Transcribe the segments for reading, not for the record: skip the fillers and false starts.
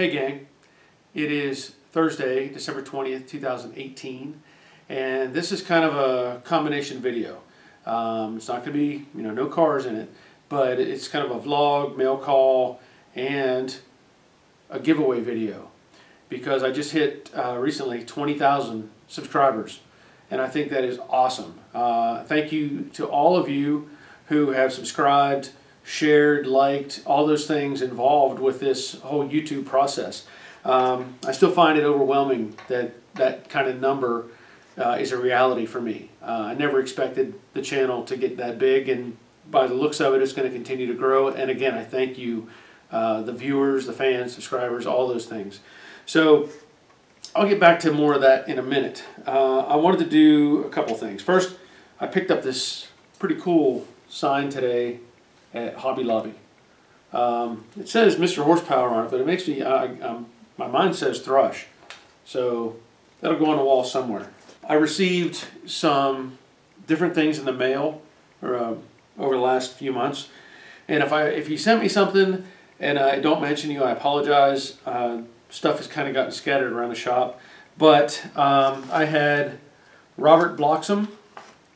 Hey gang, it is Thursday, December 20th, 2018, and this is kind of a combination video. It's not going to be, no cars in it, but it's kind of a vlog, mail call, and a giveaway video because I just hit recently 20,000 subscribers, and I think that is awesome. Thank you to all of you who have subscribed, shared, liked, all those things involved with this whole YouTube process. I still find it overwhelming that that kind of number is a reality for me. I never expected the channel to get that big, and by the looks of it, it's going to continue to grow. And again, I thank you, the viewers, the fans, subscribers, all those things. So I'll get back to more of that in a minute. I wanted to do a couple things. First, I picked up this pretty cool sign today at Hobby Lobby. It says Mr. Horsepower on it, but it makes me, my mind says Thrush. So that'll go on the wall somewhere. I received some different things in the mail over the last few months. And if you sent me something and I don't mention you, I apologize. Stuff has kind of gotten scattered around the shop. But I had Robert Bloxham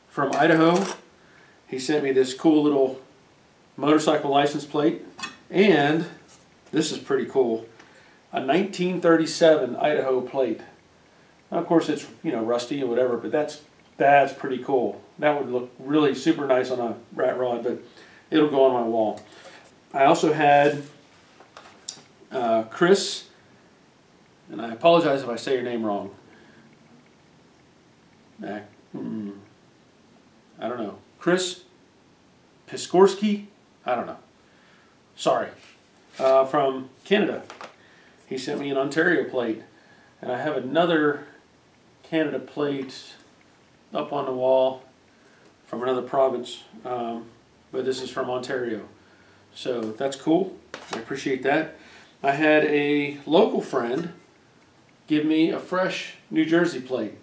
from Idaho. He sent me this cool little motorcycle license plate, and this is pretty cool, a 1937 Idaho plate. Now, of course, it's rusty or whatever, but that's pretty cool. That would look really super nice on a rat rod, but it'll go on my wall. I also had Chris, and I apologize if I say your name wrong. I don't know. Chris Piskorski? I don't know. Sorry. From Canada. He sent me an Ontario plate. And I have another Canada plate up on the wall from another province. But this is from Ontario. So that's cool. I appreciate that. I had a local friend give me a fresh New Jersey plate.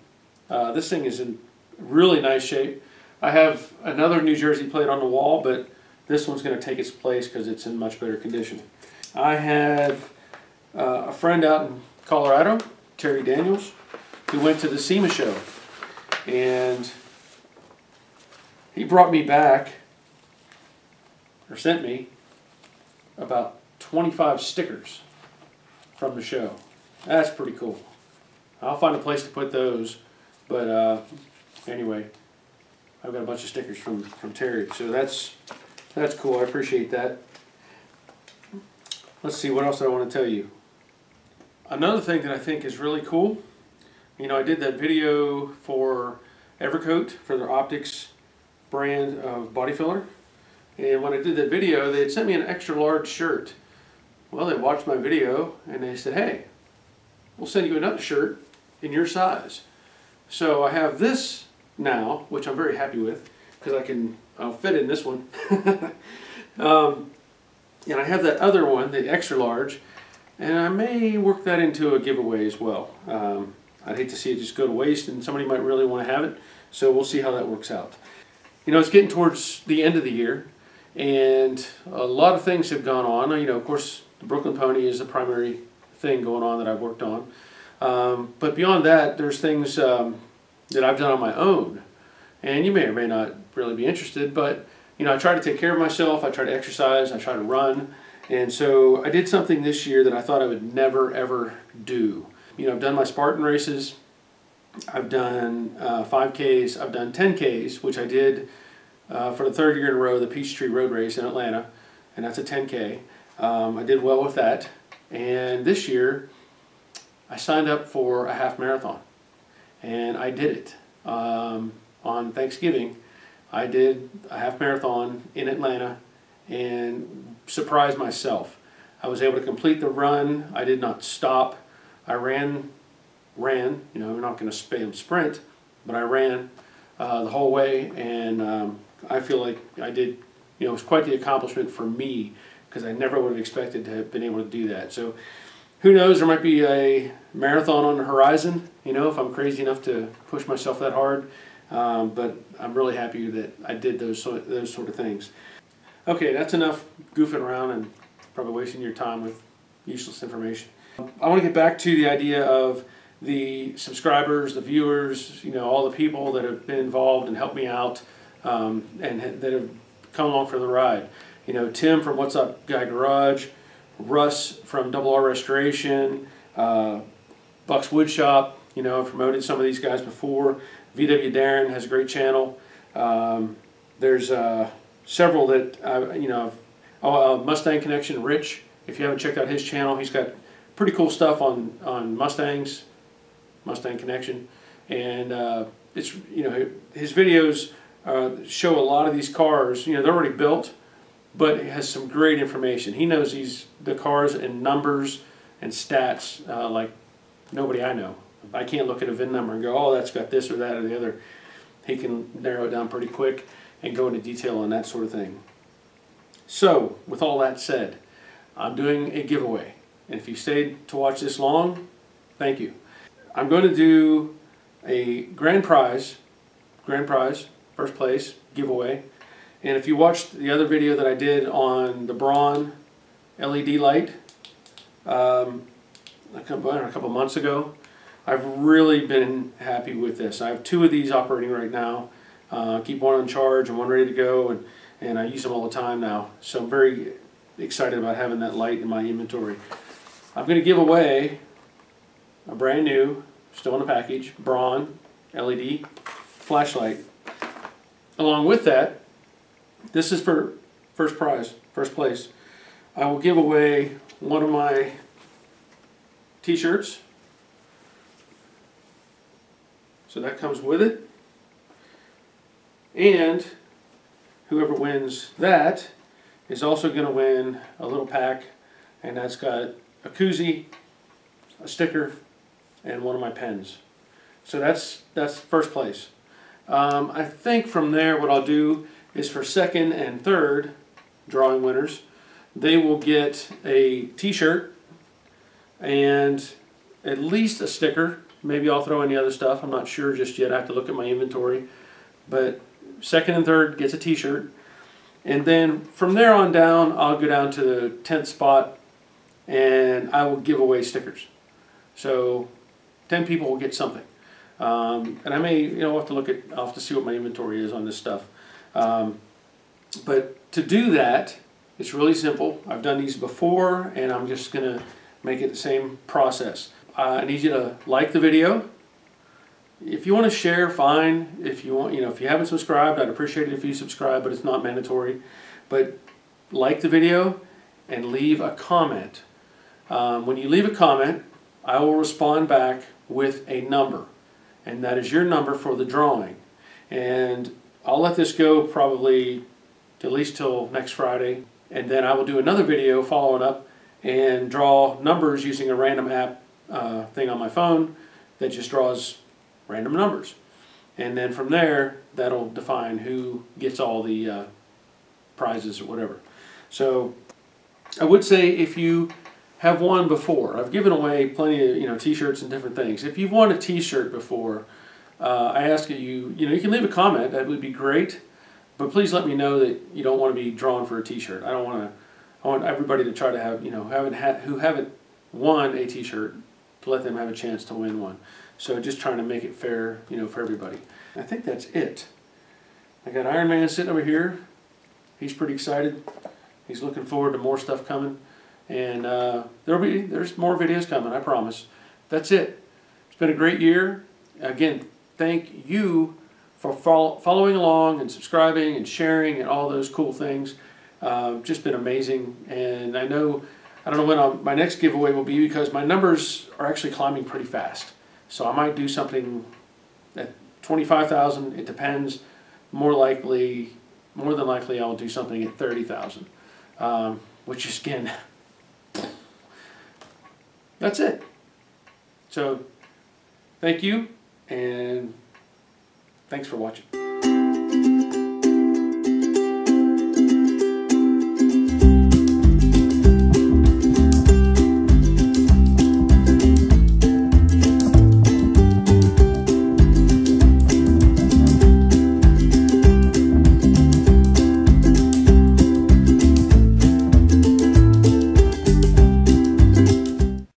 This thing is in really nice shape. I have another New Jersey plate on the wall, but this one's going to take its place because it's in much better condition. I have a friend out in Colorado, Terry Daniels, who went to the SEMA show, and he brought me back, or sent me, about 25 stickers from the show. That's pretty cool. I'll find a place to put those, but anyway, I've got a bunch of stickers from Terry, so that's cool. I appreciate that. Let's see, what else do I want to tell you? Another thing that I think is really cool, I did that video for Evercoat for their Optics brand of body filler, and when I did that video, they had sent me an extra large shirt. Well, they watched my video and they said, hey, we'll send you another shirt in your size. So I have this now, which I'm very happy with because I'll fit in this one. And I have that other one, the extra large, and I may work that into a giveaway as well. I'd hate to see it just go to waste, and somebody might really want to have it, so we'll see how that works out. It's getting towards the end of the year, and a lot of things have gone on. Of course, the Brooklyn Pony is the primary thing going on that I've worked on. But beyond that, there's things that I've done on my own. And you may or may not really be interested, but I try to take care of myself, I try to exercise, I try to run. And so I did something this year that I thought I would never ever do. I've done my Spartan races, I've done 5Ks, I've done 10Ks, which I did for the third year in a row, the Peachtree Road Race in Atlanta, and that's a 10K. I did well with that. And this year, I signed up for a half marathon, and I did it. On Thanksgiving, I did a half marathon in Atlanta and surprised myself. I was able to complete the run. I did not stop. I ran, I'm not going to spam sprint, but I ran the whole way, and I feel like I did, it was quite the accomplishment for me because I never would have expected to have been able to do that. So who knows, there might be a marathon on the horizon, if I'm crazy enough to push myself that hard. But I'm really happy that I did those sort of things. Okay, that's enough goofing around and probably wasting your time with useless information. I want to get back to the idea of the subscribers, the viewers, all the people that have been involved and helped me out, and that have come along for the ride. Tim from What's Up Guy Garage, Russ from Double R Restoration, Buck's Wood Shop. I've promoted some of these guys before. VW Darren has a great channel. There's several that Mustang Connection, Rich. If you haven't checked out his channel, he's got pretty cool stuff on Mustangs, Mustang Connection, and it's his videos show a lot of these cars. They're already built, but it has some great information. He knows the cars and numbers and stats like nobody I know. I can't look at a VIN number and go, oh, that's got this or that or the other. He can narrow it down pretty quick and go into detail on that sort of thing. So, with all that said, I'm doing a giveaway. And if you stayed to watch this long, thank you. I'm going to do a grand prize, first place, giveaway. And if you watched the other video that I did on the Braun LED light a couple months ago, I've really been happy with this. I have 2 of these operating right now. Keep one on charge and one ready to go, and I use them all the time now. So I'm very excited about having that light in my inventory. I'm going to give away a brand new, still in the package, Braun LED flashlight. Along with that, this is for first place. I will give away one of my t-shirts. So that comes with it. And whoever wins that is also going to win a little pack, and that's got a koozie, a sticker, and one of my pens. So that's first place. I think from there what I'll do is for second and third drawing winners, they will get a t-shirt and at least a sticker. Maybe I'll throw any other stuff. I'm not sure just yet. I have to look at my inventory. But second and third gets a t-shirt. And then from there on down, I'll go down to the 10th spot and I will give away stickers. So 10 people will get something. And I may, I'll have to see what my inventory is on this stuff. But to do that, it's really simple. I've done these before and I'm just going to make it the same process. I need you to like the video. If you want to share, fine. If you want, if you haven't subscribed, I'd appreciate it if you subscribe, but it's not mandatory. But like the video and leave a comment. When you leave a comment, I will respond back with a number, and that is your number for the drawing. And I'll let this go probably at least till next Friday, and then I will do another video following up and draw numbers using a random app thing on my phone that just draws random numbers, and then from there that'll define who gets all the prizes or whatever. So I would say if you have won before, I've given away plenty of t-shirts and different things. If you've won a t-shirt before, I ask you you can leave a comment. That would be great, but please let me know that you don't want to be drawn for a t-shirt. I want everybody to try to have who haven't won a t-shirt, to let them have a chance to win one. So just trying to make it fair, for everybody. I think that's it. I got Iron Man sitting over here. He's pretty excited. He's looking forward to more stuff coming, and there's more videos coming, I promise. That's it. It's been a great year. Again, thank you for following along and subscribing and sharing and all those cool things. Just been amazing, and I don't know when my next giveaway will be, because my numbers are actually climbing pretty fast. So I might do something at 25,000. It depends. More than likely, I'll do something at 30,000, which is, again, that's it. So thank you, and thanks for watching.